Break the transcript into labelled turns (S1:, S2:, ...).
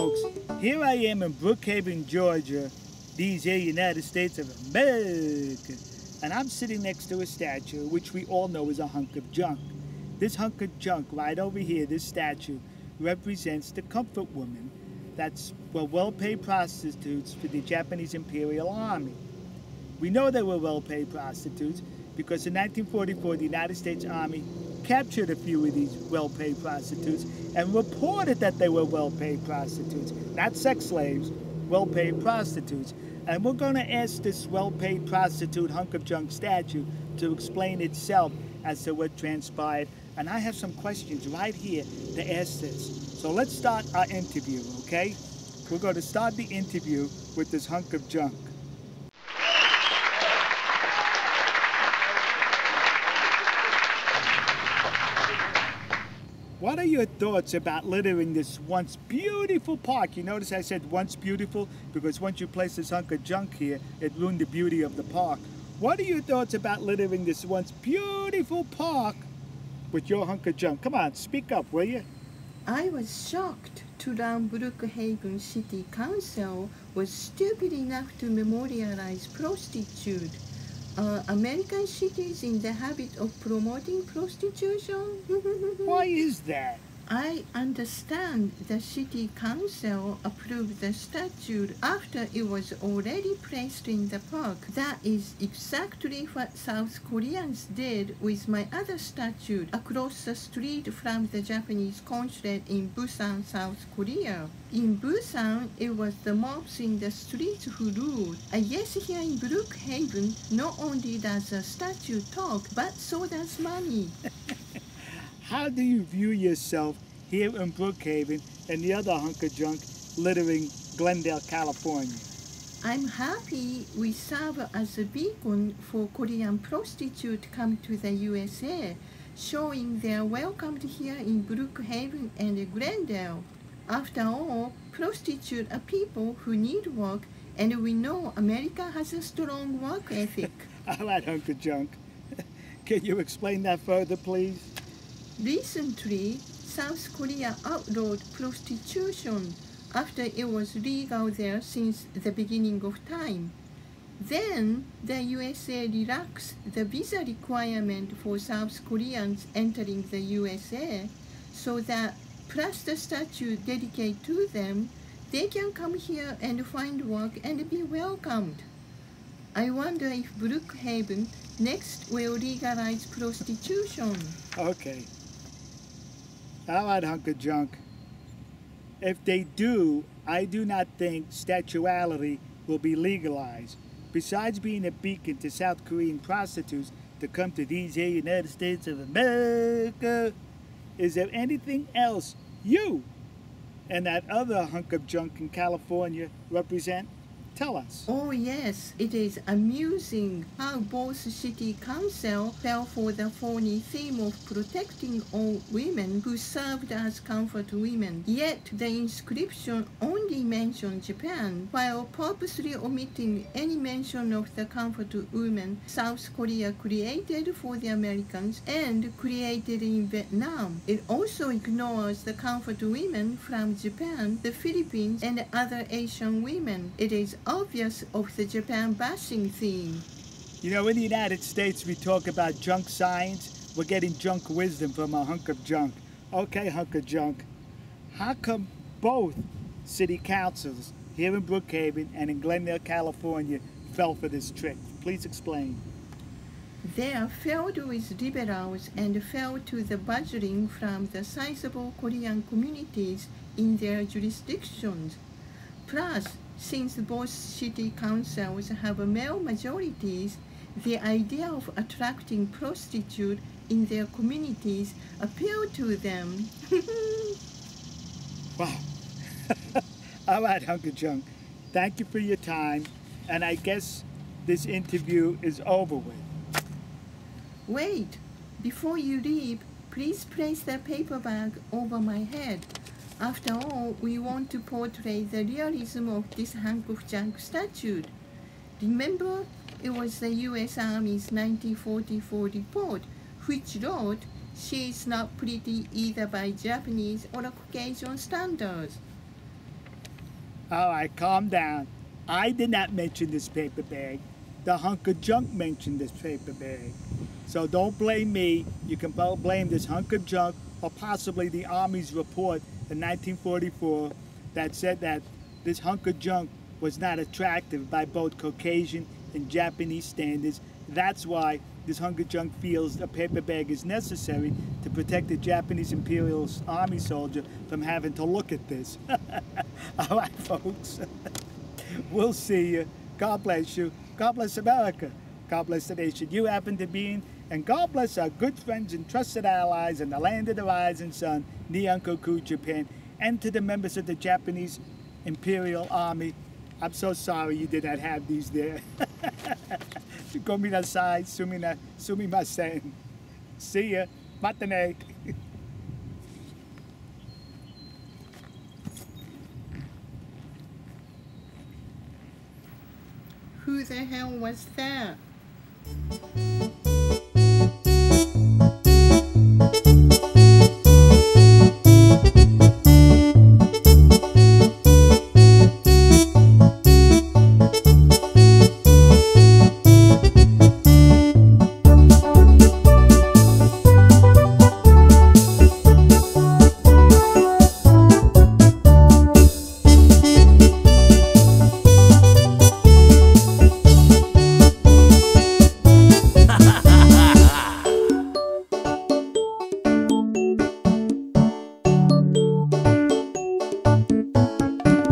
S1: folks, here I am in Brookhaven, Georgia, these here United States of America, and I'm sitting next to a statue which we all know is a hunk of junk. This hunk of junk right over here, this statue, represents the comfort woman that's well-paid prostitutes for the Japanese Imperial Army. We know they were well-paid prostitutes because in 1944 the United States Army captured a few of these well-paid prostitutes and reported that they were well-paid prostitutes, not sex slaves, well-paid prostitutes. And we're going to ask this well-paid prostitute hunk of junk statue to explain itself as to what transpired. And I have some questions right here to ask this. So let's start our interview, okay? We're going to start the interview with this hunk of junk. What are your thoughts about littering this once beautiful park? You notice I said once beautiful because once you place this hunk of junk here, it ruined the beauty of the park. What are your thoughts about littering this once beautiful park with your hunk of junk? Come on, speak up, will you?
S2: I was shocked to learn Brookhaven City Council was stupid enough to memorialize prostitute. Are American cities in the habit of promoting prostitution?
S1: Why is that?
S2: I understand the city council approved the statute after it was already placed in the park. That is exactly what South Koreans did with my other statue across the street from the Japanese consulate in Busan, South Korea. In Busan, it was the mobs in the streets who ruled. Yes, here in Brookhaven, not only does the statue talk, but so does money.
S1: How do you view yourself here in Brookhaven and the other hunk of junk littering Glendale, California?
S2: I'm happy we serve as a beacon for Korean prostitutes come to the USA, showing they're welcomed here in Brookhaven and Glendale. After all, prostitutes are people who need work, and we know America has a strong work ethic.
S1: All right, hunk of junk. Can you explain that further, please?
S2: Recently, South Korea outlawed prostitution after it was legal there since the beginning of time. Then, the USA relaxed the visa requirement for South Koreans entering the USA so that, plus the statue dedicated to them, they can come here and find work and be welcomed. I wonder if Brookhaven next will legalize prostitution.
S1: Okay. All right, hunk of junk. If they do, I do not think statuality will be legalized. Besides being a beacon to South Korean prostitutes to come to these here United States of America, is there anything else you and that other hunk of junk in California represent? Tell us.
S2: Oh yes, it is amusing how both city council fell for the phony theme of protecting all women who served as comfort women. Yet the inscription only mentioned Japan, while purposely omitting any mention of the comfort women South Korea created for the Americans and created in Vietnam. It also ignores the comfort women from Japan, the Philippines, and other Asian women. It is obvious of the Japan bashing theme.
S1: You know, in the United States, we talk about junk science. We're getting junk wisdom from a hunk of junk. Okay, hunk of junk. How come both city councils here in Brookhaven and in Glendale, California, fell for this trick? Please explain.
S2: They are filled with liberals and fell to the badgering from the sizable Korean communities in their jurisdictions. Plus, since both city councils have male majorities, the idea of attracting prostitutes in their communities appealed to them.
S1: Wow. All right, hunk of junk. Thank you for your time, and I guess this interview is over with.
S2: Wait, before you leave, please place the paper bag over my head. After all, we want to portray the realism of this hunk of junk statue. Remember, it was the U.S. Army's 1944 report, which wrote, "She is not pretty either by Japanese or Caucasian standards."
S1: All right, calm down. I did not mention this paper bag. The hunk of junk mentioned this paper bag. So don't blame me. You can blame this hunk of junk or possibly the Army's report in 1944 that said that this hunk of junk was not attractive by both Caucasian and Japanese standards. That's why this hunk of junk feels a paper bag is necessary to protect the Japanese Imperial Army soldier from having to look at this. All right, folks. We'll see you. God bless you. God bless America. God bless the nation you happen to be in. And God bless our good friends and trusted allies in the land of the rising sun, Nihonkoku, Japan. And to the members of the Japanese Imperial Army, I'm so sorry you did not have these there. Gominasai, sumimasen. See ya. Matane.
S2: Who the hell was that?